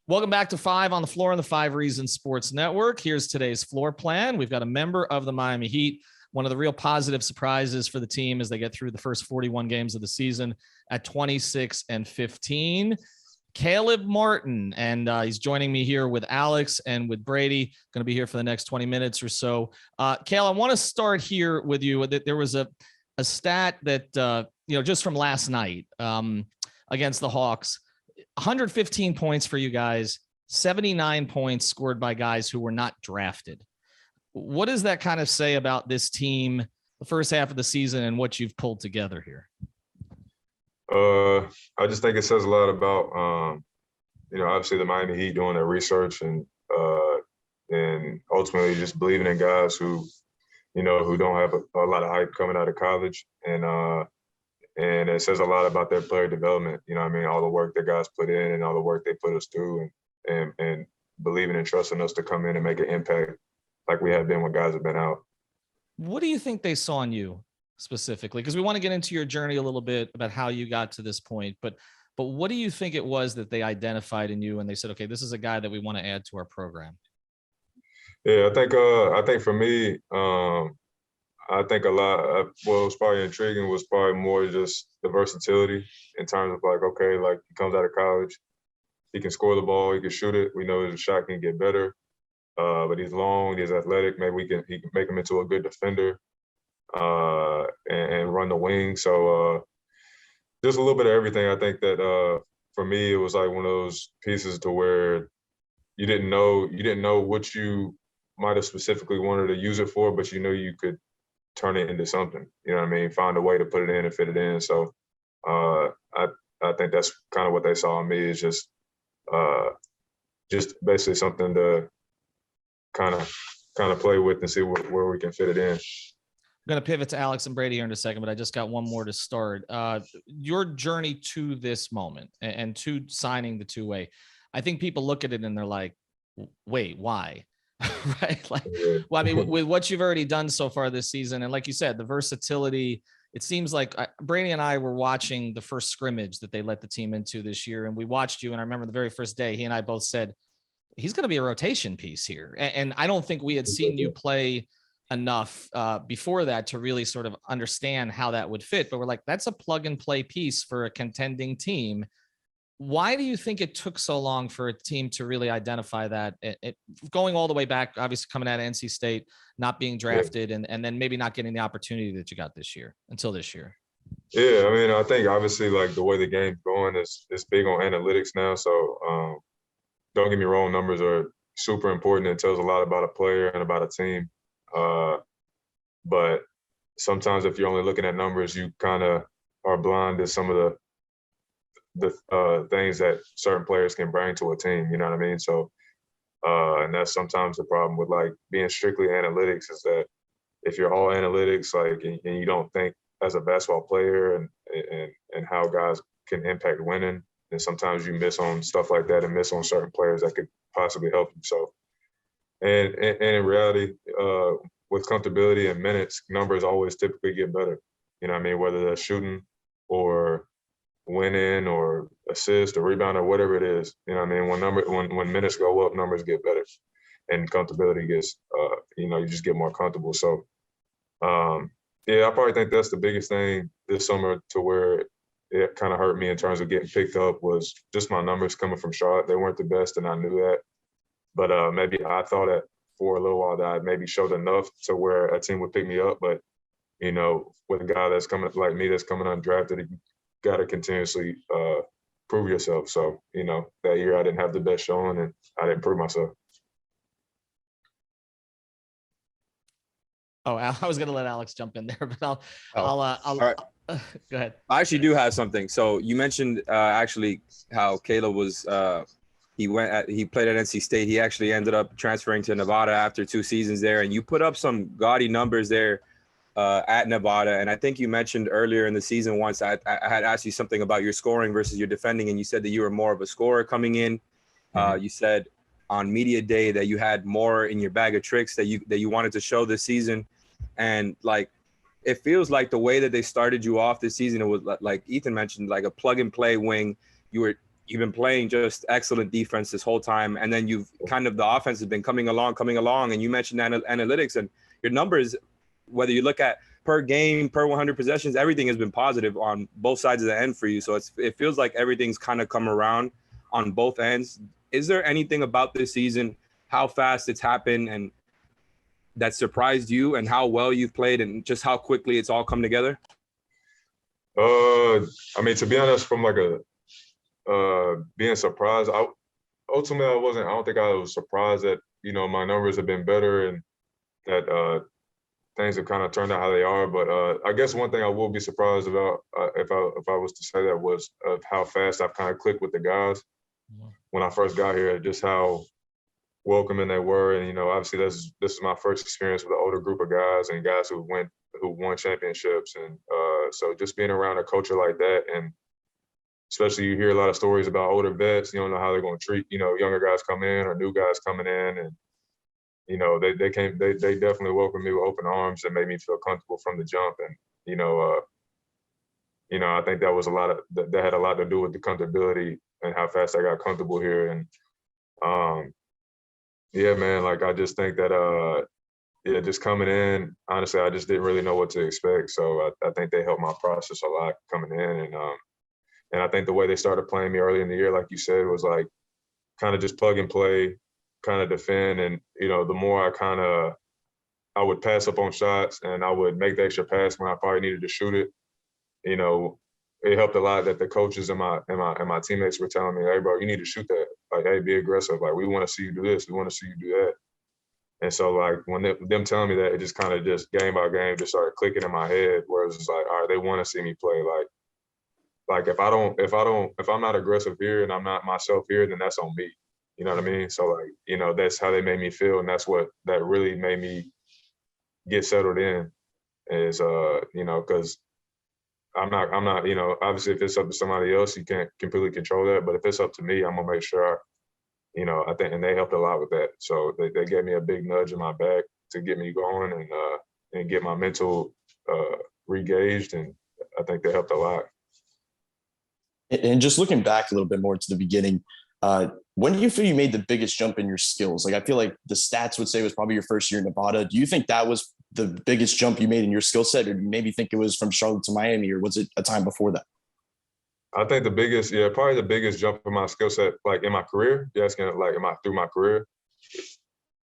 Welcome back to Five on the Floor on the Five Reasons Sports Network. Here's today's floor plan. We've got a member of the Miami Heat. One of the real positive surprises for the team as they get through the first 41 games of the season at 26-15. Caleb Martin, and he's joining me here with Alex and with Brady. Going to be here for the next 20 minutes or so. Caleb, I want to start here with you. There was a stat that, just from last night against the Hawks. 115 points for you guys, 79 points scored by guys who were not drafted. What does that kind of say about this team, the first half of the season, and what you've pulled together here? I just think it says a lot about, obviously the Miami Heat doing their research and ultimately just believing in guys who don't have a lot of hype coming out of college. And it says a lot about their player development. All the work that guys put in and all the work they put us through and believing and trusting us to come in and make an impact like we have been when guys have been out. What do you think they saw in you specifically? Because we want to get into your journey a little bit about how you got to this point, but what do you think it was that they identified in you and they said, okay, this is a guy that we want to add to our program? Yeah, I think for me, I think a lot, what was probably intriguing was probably more just the versatility in terms of he comes out of college, he can score the ball, he can shoot it. We know his shot can get better, but he's long, he's athletic. Maybe he can make him into a good defender and run the wing. So just a little bit of everything. I think that for me, it was like one of those pieces to where you didn't know what you might have specifically wanted to use it for, but you could turn it into something, find a way to put it in and fit it in. So I think that's kind of what they saw in me is just basically something to kind of play with and see where we can fit it in. I'm going to pivot to Alex and Brady here in a second, but I just got one more to start. Your journey to this moment and to signing the two-way, I think people look at it and they're like, wait, why? Right? With what you've already done so far this season, and like you said, the versatility, it seems like Brady and I were watching the first scrimmage that they let the team into this year, and we watched you, and I remember the very first day, he and I both said, he's going to be a rotation piece here. And I don't think we had seen you play enough before that to really sort of understand how that would fit, but we're like, that's a plug and play piece for a contending team. Why do you think it took so long for a team to really identify that? Going all the way back, obviously coming out of NC State, not being drafted, and then maybe not getting the opportunity that you got this year until this year. Yeah, I think obviously the way the game's going is big on analytics now. So don't get me wrong, numbers are super important. It tells a lot about a player and about a team. But sometimes if you're only looking at numbers, you kind of are blind to some of the things that certain players can bring to a team, you know what I mean? So, and that's sometimes the problem with being strictly analytics is that if you're all analytics, and you don't think as a basketball player and how guys can impact winning, then sometimes you miss on stuff like that and miss on certain players that could possibly help you. So, and in reality, with comfortability and minutes, numbers always typically get better. You know what I mean? Whether they're shooting or winning or assist or rebound or whatever it is, you know what I mean? When minutes go up, numbers get better, and comfortability gets, you just get more comfortable. So, I probably think that's the biggest thing this summer to where it kind of hurt me in terms of getting picked up was just my numbers coming from Charlotte. They weren't the best, and I knew that. But maybe I thought that for a little while that I maybe showed enough to where a team would pick me up. But, with a guy that's coming like me that's coming undrafted, got to continuously prove yourself. So, that year I didn't have the best showing and I didn't prove myself. Oh, I was going to let Alex jump in there, but I'll all right. Go ahead. I actually do have something. So you mentioned actually how Caleb was he played at NC State. He actually ended up transferring to Nevada after 2 seasons there, and you put up some gaudy numbers there at Nevada. And I think you mentioned earlier in the season once I had asked you something about your scoring versus your defending, and you said that you were more of a scorer coming in. You said on media day that you had more in your bag of tricks that you wanted to show this season. And it feels like the way that they started you off this season, it was like Ethan mentioned, like a plug and play wing. You were you've been playing just excellent defense this whole time. And then you've kind of, the offense has been coming along. And you mentioned analytics, and your numbers, whether you look at per game, per 100 possessions, everything has been positive on both sides of the end for you. So it feels like everything's kind of come around on both ends. Is there anything about this season, how fast it's happened, and that surprised you, and how well you've played, and just how quickly it's all come together? I mean, to be honest, from like being surprised, ultimately I don't think I was surprised that, you know, my numbers have been better and that things have kind of turned out how they are. But I guess one thing I will be surprised about, if I was to say that, was of how fast I've kind of clicked with the guys when I first got here, just how welcoming they were. And, you know, obviously this is my first experience with an older group of guys and guys who won championships. And so just being around a culture like that, and especially you hear a lot of stories about older vets, you don't know how they're going to treat, you know, younger guys come in or new guys coming in. And, you know, they definitely welcomed me with open arms and made me feel comfortable from the jump. And, you know, I think that was that had a lot to do with the comfortability and how fast I got comfortable here. And yeah, man, like I just think that just coming in, honestly, I just didn't really know what to expect. So I think they helped my process a lot coming in. And I think the way they started playing me early in the year, like you said, was like kind of just plug and play, kind of defend. And, you know, the more I would pass up on shots and I would make the extra pass when I probably needed to shoot it, you know, it helped a lot that the coaches and my teammates were telling me, hey, bro, you need to shoot that. Like, hey, be aggressive. Like, we want to see you do this. We want to see you do that. And so, like, when them telling me that, it just kind of just game by game just started clicking in my head, where it's just like, all right, they want to see me play. Like if I'm not aggressive here and I'm not myself here, then that's on me. You know what I mean? So, like, you know, that's how they made me feel, and that's what that really made me get settled in. Is you know, because I'm not, you know, obviously if it's up to somebody else, you can't completely control that. But if it's up to me, I'm gonna make sure, you know, I think, and they helped a lot with that. So they gave me a big nudge in my back to get me going and get my mental re-gauged, and I think they helped a lot. And just looking back a little bit more to the beginning, when do you feel you made the biggest jump in your skills? Like, I feel like the stats would say it was probably your first year in Nevada. Do you think that was the biggest jump you made in your skill set, or do you maybe think it was from Charlotte to Miami, or was it a time before that? I think probably the biggest jump in my skill set, like in my career. You're asking, like, through my career?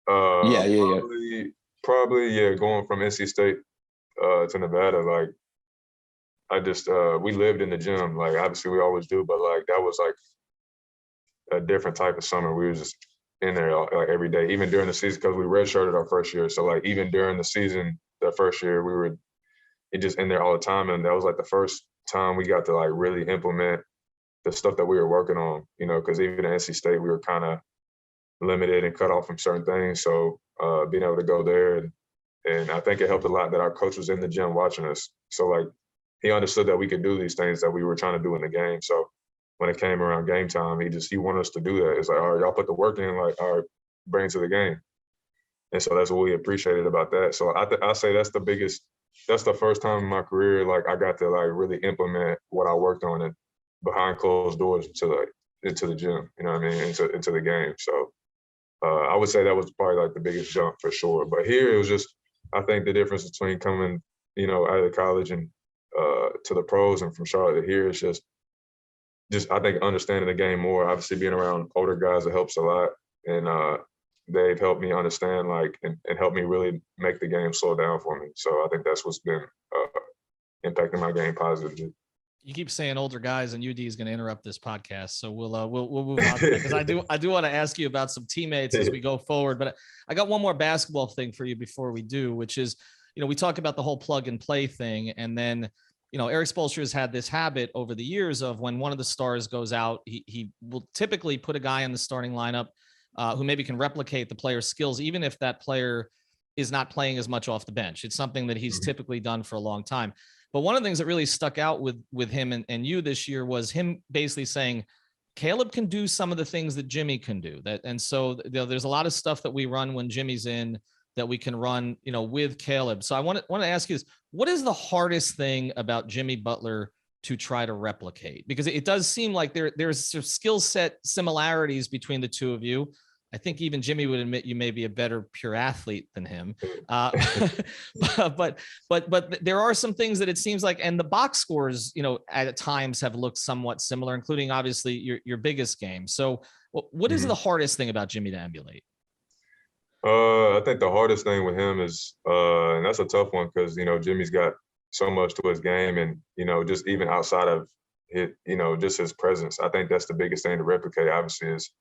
Probably, yeah, going from NC State to Nevada. Like, I just we lived in the gym. Like, obviously we always do, but like that was like a different type of summer. We were just in there like every day, even during the season, because we redshirted our first year. So like even during the season, the first year, we were just in there all the time, and that was like the first time we got to like really implement the stuff that we were working on. You know, because even at NC State, we were kind of limited and cut off from certain things. So being able to go there, and I think it helped a lot that our coach was in the gym watching us. So like he understood that we could do these things that we were trying to do in the game. So when it came around game time, he wanted us to do that. It's like, all right, y'all put the work in, like, all right, bring it to the game. And so that's what we appreciated about that. So I say that's the first time in my career, like, I got to like really implement what I worked on and behind closed doors into the gym, you know what I mean, into the game. So I would say that was probably like the biggest jump for sure. But here it was just, I think the difference between coming, you know, out of college and to the pros and from Charlotte to here is just I think understanding the game more. Obviously being around older guys, it helps a lot. And they've helped me understand, like, and helped me really make the game slow down for me. So I think that's what's been impacting my game positively. You keep saying older guys, and UD is going to interrupt this podcast, so we'll move on to that, because I do want to ask you about some teammates as we go forward. But I got one more basketball thing for you before we do, which is, you know, we talk about the whole plug and play thing, and then, you know, Eric Spoelstra has had this habit over the years of when one of the stars goes out, he will typically put a guy in the starting lineup who maybe can replicate the player's skills, even if that player is not playing as much off the bench. It's something that he's typically done for a long time. But one of the things that really stuck out with him and you this year was him basically saying, Caleb can do some of the things that Jimmy can do. And so, you know, there's a lot of stuff that we run when Jimmy's in that we can run, you know, with Caleb. So I want to ask you this: what is the hardest thing about Jimmy Butler to try to replicate? Because it does seem like there's sort of skill set similarities between the two of you. I think even Jimmy would admit you may be a better pure athlete than him. But there are some things that it seems like, and the box scores, at times have looked somewhat similar, including obviously your biggest game. So what is the hardest thing about Jimmy to emulate? I think the hardest thing with him is, and that's a tough one because, Jimmy's got so much to his game and, just even outside of it, just his presence. I think that's the biggest thing to replicate, obviously, is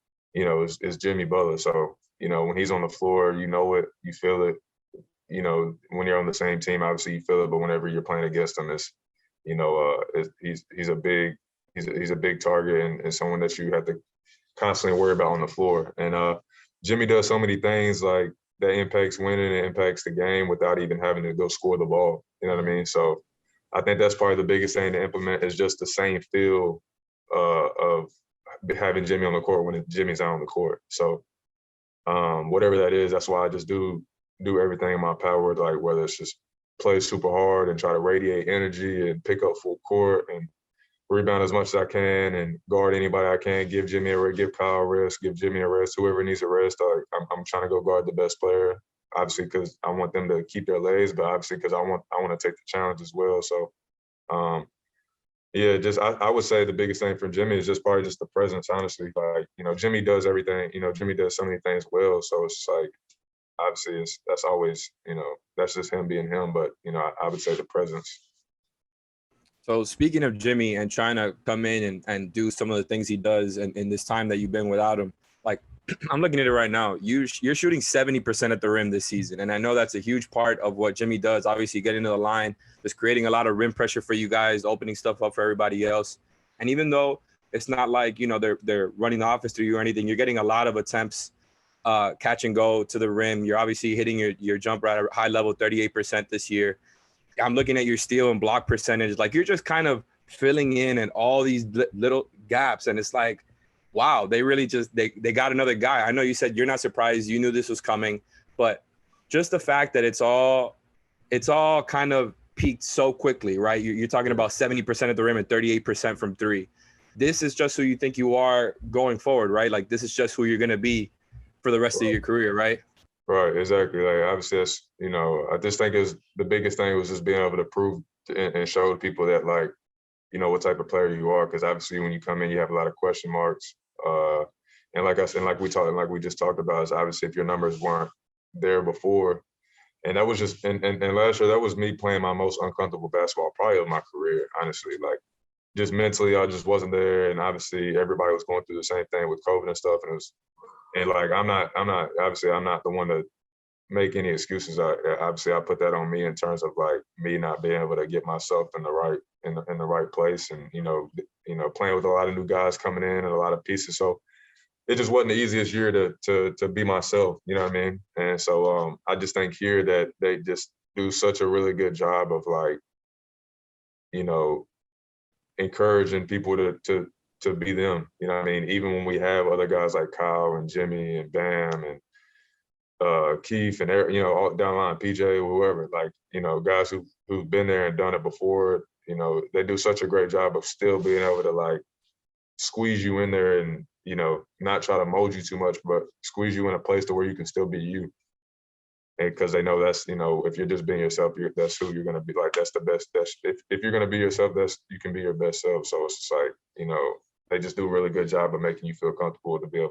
Jimmy Butler. So, when he's on the floor, it, you feel it. When you're on the same team, obviously you feel it, but whenever you're playing against him, he's a big target and someone that you have to constantly worry about on the floor. And Jimmy does so many things like that impacts winning and impacts the game without even having to go score the ball. You know what I mean? So I think that's probably the biggest thing to implement is just the same feel of having Jimmy on the court when Jimmy's out on the court. So whatever that is, that's why I just do everything in my power, like whether it's just play super hard and try to radiate energy and pick up full court and rebound as much as I can and guard anybody I can, give Jimmy a rest, give Kyle a rest, give Jimmy a rest, whoever needs a rest. I'm trying to go guard the best player, obviously because I want them to keep their legs, but obviously because I want to take the challenge as well. So, I would say the biggest thing for Jimmy is just probably just the presence, honestly. Like, Jimmy does everything. Jimmy does so many things well. So it's like, obviously that's always, that's just him being him. But, I would say the presence. So speaking of Jimmy and trying to come in and do some of the things he does in this time that you've been without him, like I'm looking at it right now, you're shooting 70% at the rim this season. And I know that's a huge part of what Jimmy does. Obviously getting to the line, just creating a lot of rim pressure for you guys, opening stuff up for everybody else. And even though it's not like, they're running the offense through you or anything, you're getting a lot of attempts, catch and go to the rim. You're obviously hitting your jumper at a high level, 38% this year. I'm looking at your steal and block percentage. Like you're just kind of filling in and all these little gaps. And it's like, wow, they really just, they got another guy. I know you said you're not surprised. You knew this was coming, but just the fact that it's all kind of peaked so quickly, right? You're talking about 70% at the rim and 38% from three. This is just who you think you are going forward, right? Like this is just who you're going to be for the rest of your career, right? Right, exactly. Like obviously, that's, I just think is the biggest thing was just being able to prove and show people that like, what type of player you are. Because obviously, when you come in, you have a lot of question marks. And like I said, like we just talked about, is obviously if your numbers weren't there before, and that was just and last year that was me playing my most uncomfortable basketball probably of my career, honestly. Like just mentally, I just wasn't there, and obviously everybody was going through the same thing with COVID and stuff, and it was. And like I'm not the one to make any excuses. Obviously I put that on me in terms of like me not being able to get myself in the right place, and playing with a lot of new guys coming in and a lot of pieces. So it just wasn't the easiest year to be myself. You know what I mean? And so I just think here that they just do such a really good job of like, encouraging people to be them, you know what I mean? Even when we have other guys like Kyle and Jimmy and Bam and Keith and all down the line, PJ, whoever, like, guys who've been there and done it before, they do such a great job of still being able to like squeeze you in there and, not try to mold you too much, but squeeze you in a place to where you can still be you. And because they know that's, if you're just being yourself, that's who you're going to be. Like, that's the best. If you're going to be yourself, you can be your best self. So it's just like, they just do a really good job of making you feel comfortable to be able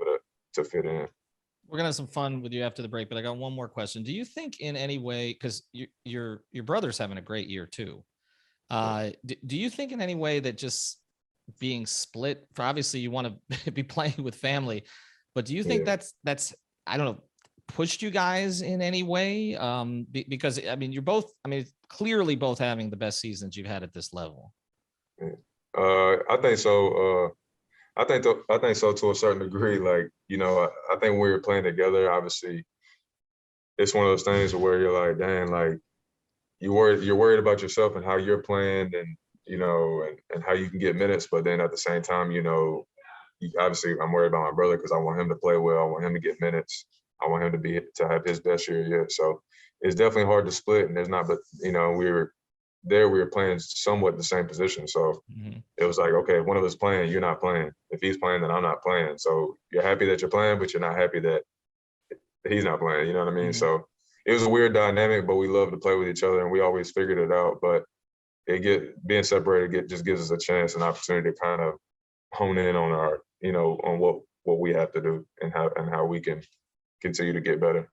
to fit in. We're gonna have some fun with you after the break, but I got one more question. Do you think in any way, because your brother's having a great year too, do you think in any way that just being split, for obviously you want to be playing with family, but do you think that's I don't know, pushed you guys in any way? Because I mean, you're both, clearly both having the best seasons you've had at this level. I think so. I think so to a certain degree. Like, I think when we were playing together, obviously, it's one of those things where you're like, dang, like you're worried about yourself and how you're playing, and and how you can get minutes. But then at the same time, obviously, I'm worried about my brother because I want him to play well. I want him to get minutes. I want him to have his best year yet. So it's definitely hard to split, and there's not, but we were there we were playing somewhat the same position. So it was like, okay, if one of us playing, you're not playing. If he's playing, then I'm not playing. So you're happy that you're playing, but you're not happy that he's not playing. You know what I mean? So it was a weird dynamic, but we love to play with each other, and we always figured it out. But being separated just gives us a chance, an opportunity to kind of hone in on our, on what we have to do and how we can continue to get better.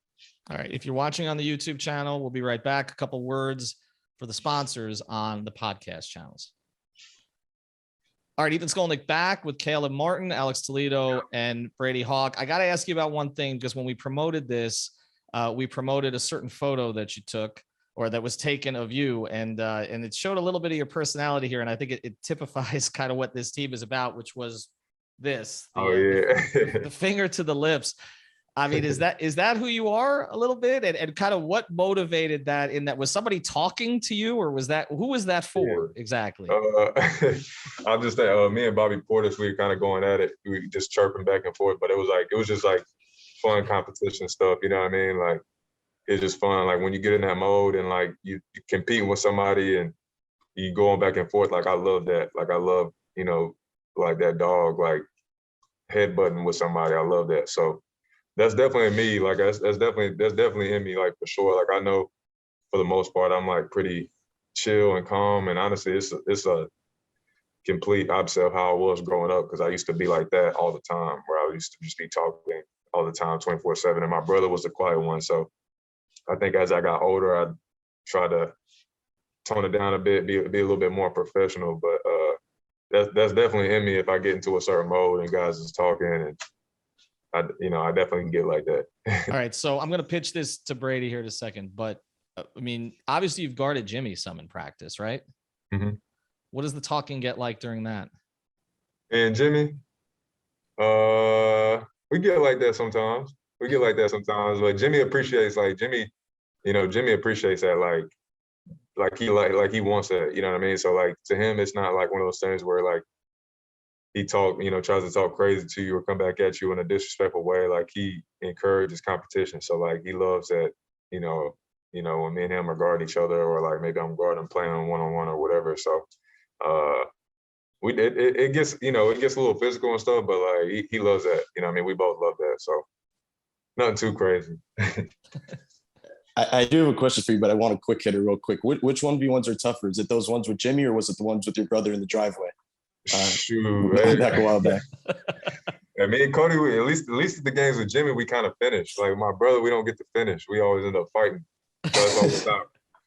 All right. If you're watching on the YouTube channel, we'll be right back. A couple words for the sponsors on the podcast channels. All right. Ethan Skolnick back with Caleb Martin, Alex Toledo, and Brady Hawk. I got to ask you about one thing, because when we promoted this, we promoted a certain photo that you took, or that was taken of you. And it showed a little bit of your personality here. And I think it typifies kind of what this team is about, which was this, the finger to the lips. I mean, is that who you are a little bit? And kind of what motivated that? In that, was somebody talking to you, or who was that for exactly? I'll just say, me and Bobby Portis, we were kind of going at it. We just chirping back and forth, but it was just like fun competition stuff. You know what I mean? Like, it's just fun. Like when you get in that mode and like you competing with somebody and you going back and forth. Like I love that. Like I love, like that dog, like headbutting with somebody. I love that. So that's definitely me. Like that's definitely in me. Like for sure. Like I know for the most part, I'm like pretty chill and calm. And honestly, it's a complete opposite of how I was growing up, because I used to be like that all the time, where I used to just be talking all the time, 24/7. And my brother was the quiet one. So I think as I got older, I tried to tone it down a bit, be a little bit more professional. But that's definitely in me. If I get into a certain mode and guys is talking, and I definitely can get like that. All right, so I'm going to pitch this to Brady here in a second. But I mean, obviously you've guarded Jimmy some in practice, right? Mm-hmm. What does the talking get like during that? And Jimmy, we get like that sometimes. But Jimmy appreciates Jimmy appreciates that, like he wants that, you know what I mean? So like to him, it's not like one of those things where like he tries to talk crazy to you or come back at you in a disrespectful way. Like he encourages competition. So like he loves that, when me and him are guarding each other, or like maybe I'm guarding playing on one-on-one or whatever. So it gets a little physical and stuff, but like he loves that. You know what I mean? We both love that. So nothing too crazy. I do have a question for you, but I want a quick hitter real quick. Which 1v1s are tougher? Is it those ones with Jimmy, or was it the ones with your brother in the driveway? Shoot, back a while back. And me and Cody, at least at the games with Jimmy, we kind of finish. Like my brother, we don't get to finish. We always end up fighting. So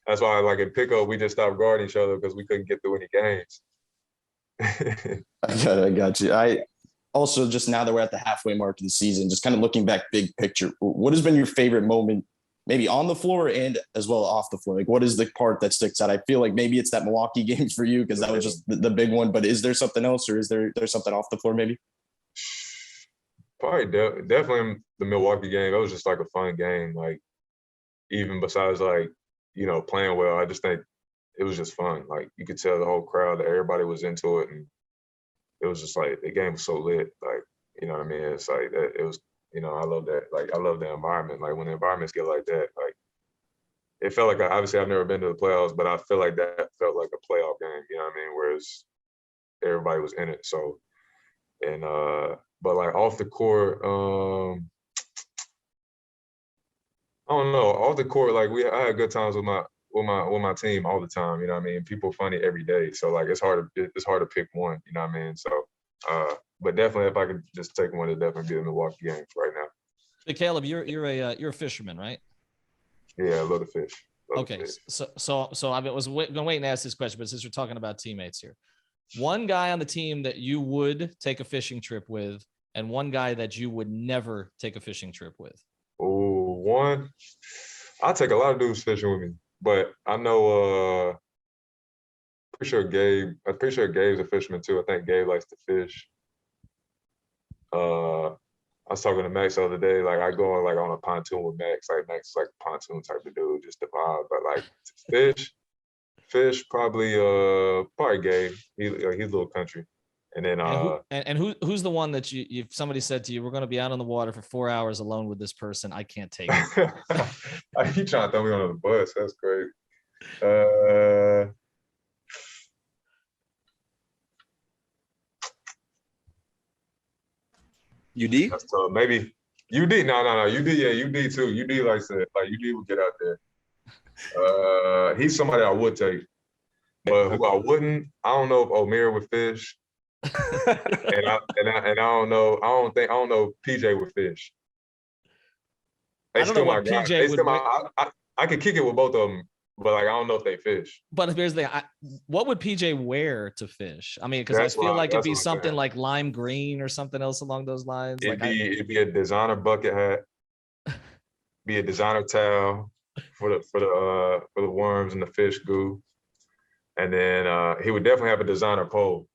that's why like in pickup, we just stopped guarding each other, because we couldn't get through any games. I got you. I also, just now that we're at the halfway mark of the season, just kind of looking back big picture, what has been your favorite moment, maybe on the floor and as well off the floor? Like, what is the part that sticks out? I feel like maybe it's that Milwaukee game for you, because that was just the big one, but is there something else, or is there something off the floor maybe? Probably definitely the Milwaukee game. That was just like a fun game. Like even besides like, playing well, I just think it was just fun. Like you could tell the whole crowd that everybody was into it, and it was just like the game was so lit. Like, you know what I mean? It's like that. It was, I love that. Like I love the environment. Like when the environments get like that, like it felt like obviously I've never been to the playoffs, but I feel like that felt like a playoff game. You know what I mean? Whereas everybody was in it. So, and but like off the court, I don't know. Off the court, like I had good times with my team all the time. You know what I mean? People funny every day. So like it's hard to pick one. You know what I mean? So, but definitely if I could just take one, it'd definitely be the Milwaukee game right now. Hey, Caleb, you're a fisherman, right? Yeah, I love the fish. Okay, fish. So I was going to wait and ask this question, but since we're talking about teammates here, one guy on the team that you would take a fishing trip with, and one guy that you would never take a fishing trip with. Oh, one. I take a lot of dudes fishing with me, but I know. I'm pretty sure Gabe's a fisherman too. I think Gabe likes to fish. I was talking to Max the other day. Like I go like on a pontoon with Max. Like Max is like a pontoon type of dude, just the vibe. But like fish probably Gabe. He's a little country. And then who's the one that if somebody said to you, we're going to be out on the water for 4 hours alone with this person, I can't take it. He trying to throw me under the bus. That's crazy. UD? That's tough. Maybe UD. No. UD. Yeah, UD too. UD likes to UD would get out there. He's somebody I would take, but who I wouldn't. I don't know if Omer would fish, and I don't know. I don't know if PJ would fish. I don't know what guys. PJ would. I could kick it with both of them, but I don't know if they fish. But here's the thing: what would PJ wear to fish? I mean, because I feel like it'd be something like lime green or something else along those lines. It'd be a designer bucket hat, be a designer towel for the worms and the fish goo, and then he would definitely have a designer pole.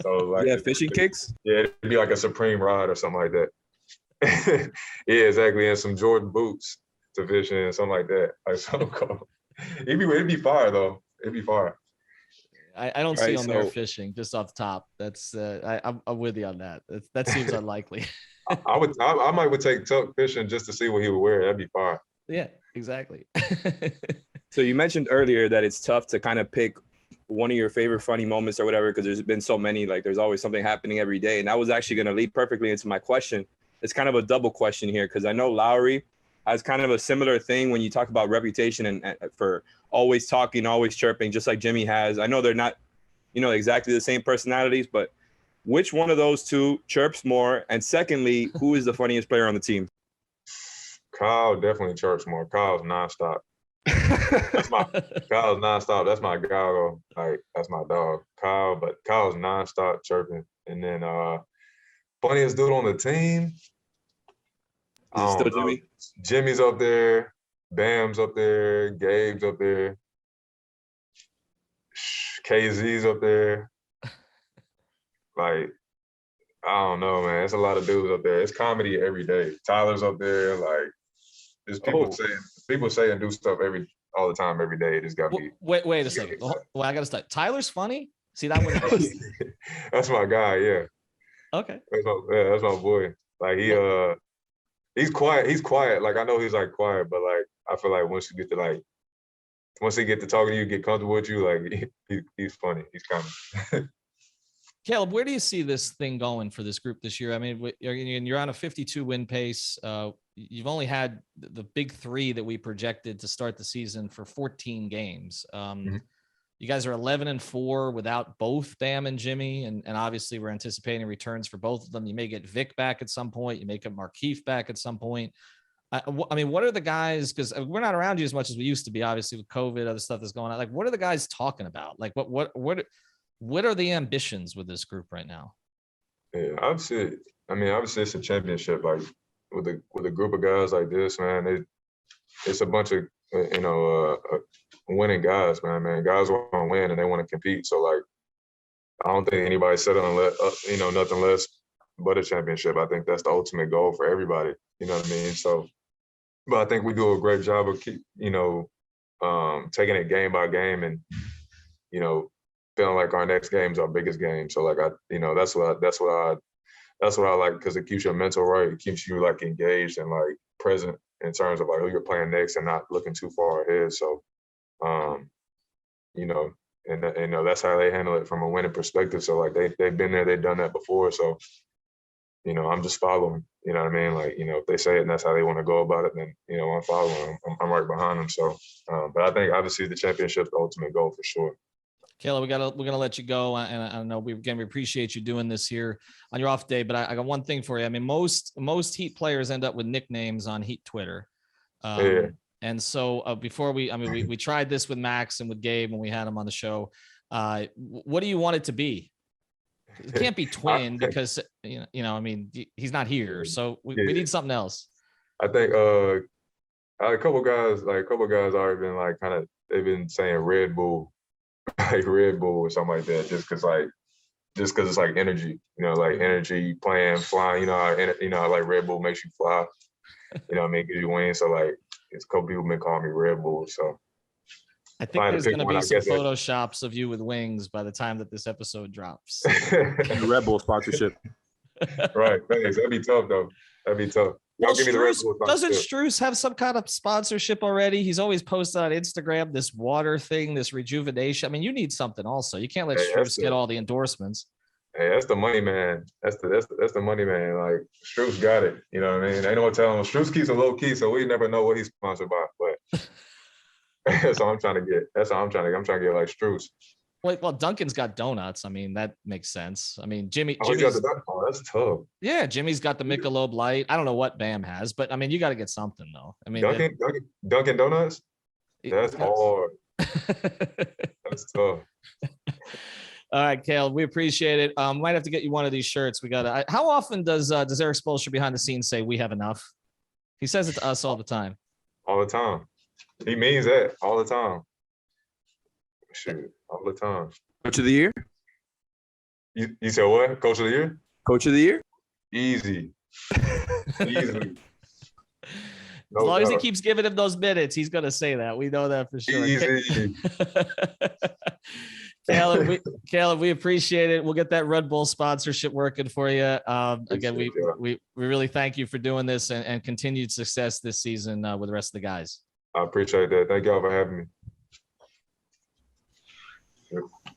So fishing kicks. Yeah, it'd be like a Supreme rod or something like that. Yeah, exactly, and some Jordan boots to fish in, something like that. Like so cool. It'd be fire though. It'd be fire. I don't see Omer fishing just off the top. That's I'm with you on that. That seems unlikely. I might take Tuck fishing just to see what he would wear. That'd be fire. Yeah, exactly. So you mentioned earlier that it's tough to kind of pick one of your favorite funny moments or whatever, because there's been so many, like there's always something happening every day. And that was actually going to lead perfectly into my question. It's kind of a double question here, because I know Lowry has kind of a similar thing when you talk about reputation and for always talking, always chirping, just like Jimmy has. I know they're not, exactly the same personalities, but which one of those two chirps more? And secondly, who is the funniest player on the team? Kyle definitely chirps more. Kyle's nonstop. Kyle's nonstop. That's my guy. Like that's my dog, Kyle. But Kyle's nonstop chirping. And then funniest dude on the team. Is it still Jimmy? Jimmy's up there. Bam's up there. Gabe's up there. KZ's up there. Like, I don't know, man. It's a lot of dudes up there. It's comedy every day. Tyler's up there. Like, there's people say and do stuff all the time, every day. It just got me. Wait a second. Well, I gotta start. Tyler's funny. See that one? That's my guy. Yeah. Okay. That's my boy. Like he's quiet. He's quiet. Like I know he's like quiet, but like I feel like once he get to talking to you, get comfortable with you, like he's funny. He's coming. Caleb, where do you see this thing going for this group this year? I mean, you're on a 52 win pace. You've only had the big three that we projected to start the season for 14 games. You guys are 11-4 without both Bam and Jimmy. And obviously we're anticipating returns for both of them. You may get Vic back at some point. You may get Markieff back at some point. I mean, what are the guys, because we're not around you as much as we used to be, obviously with COVID, other stuff that's going on. Like, what are the guys talking about? Like what are the ambitions with this group right now? Yeah, obviously it's a championship. Like with a group of guys like this, man, it's a bunch of winning guys, man. Guys want to win and they want to compete. So like, I don't think anybody set on nothing less but a championship. I think that's the ultimate goal for everybody. You know what I mean? So, but I think we do a great job of taking it game by game and feeling like our next game is our biggest game. So like that's what I like, because it keeps your mental right. It keeps you like engaged and like present in terms of like who you're playing next and not looking too far ahead. So, that's how they handle it from a winning perspective. So like they've been there, they've done that before. So, I'm just following. You know what I mean? Like if they say it and that's how they want to go about it, then I'm following them. I'm right behind them. So, but I think obviously the championship's the ultimate goal for sure. Kayla, we're gonna let you go, and I know we appreciate you doing this here on your off day. But I got one thing for you. I mean, most Heat players end up with nicknames on Heat Twitter, and so before we tried this with Max and with Gabe when we had him on the show. What do you want it to be? It can't be Twin because I mean he's not here, so we need something else. I think a couple guys already been like they've been saying Red Bull. Like Red Bull or something like that, just because it's like energy, like energy, playing, flying, like Red Bull makes you fly, what I mean, gives you wings. So like, it's a couple people been calling me Red Bull. So I think there's going to be some photoshops of you with wings by the time that this episode drops. And the Red Bull sponsorship. Right, thanks. That'd be tough though. That'd be tough. Well, doesn't Strus have some kind of sponsorship already? He's always posted on Instagram this water thing, this rejuvenation. I mean, you need something also. You can't let Strus get all the endorsements. Hey, that's the money man. That's the money man. Like Strooks got it. You know what I mean? Ain't no telling him. Strooks keeps a low key, so we never know what he's sponsored by. But that's all I'm trying to get. That's all I'm trying to get. I'm trying to get like Strooks. Well, Duncan's got donuts. I mean, that makes sense. I mean, He's got Jimmy's that's tough. yeah, Jimmy's got the Michelob Light. I don't know what Bam has, but I mean, you got to get something though. I mean, Dunkin' Donuts. That's hard. That's tough. All right, Kale, we appreciate it. Might have to get you one of these shirts. We got to. How often does Eric Spoelstra behind the scenes say we have enough? He says it to us all the time. All the time. He means that all the time. Shoot, all the time. Coach of the year? You said what? Coach of the year? Coach of the year? Easy. Easily. As long as he keeps giving him those minutes, he's going to say that. We know that for sure. Easy. Caleb, we appreciate it. We'll get that Red Bull sponsorship working for you. Again, we really thank you for doing this and continued success this season with the rest of the guys. I appreciate that. Thank y'all for having me.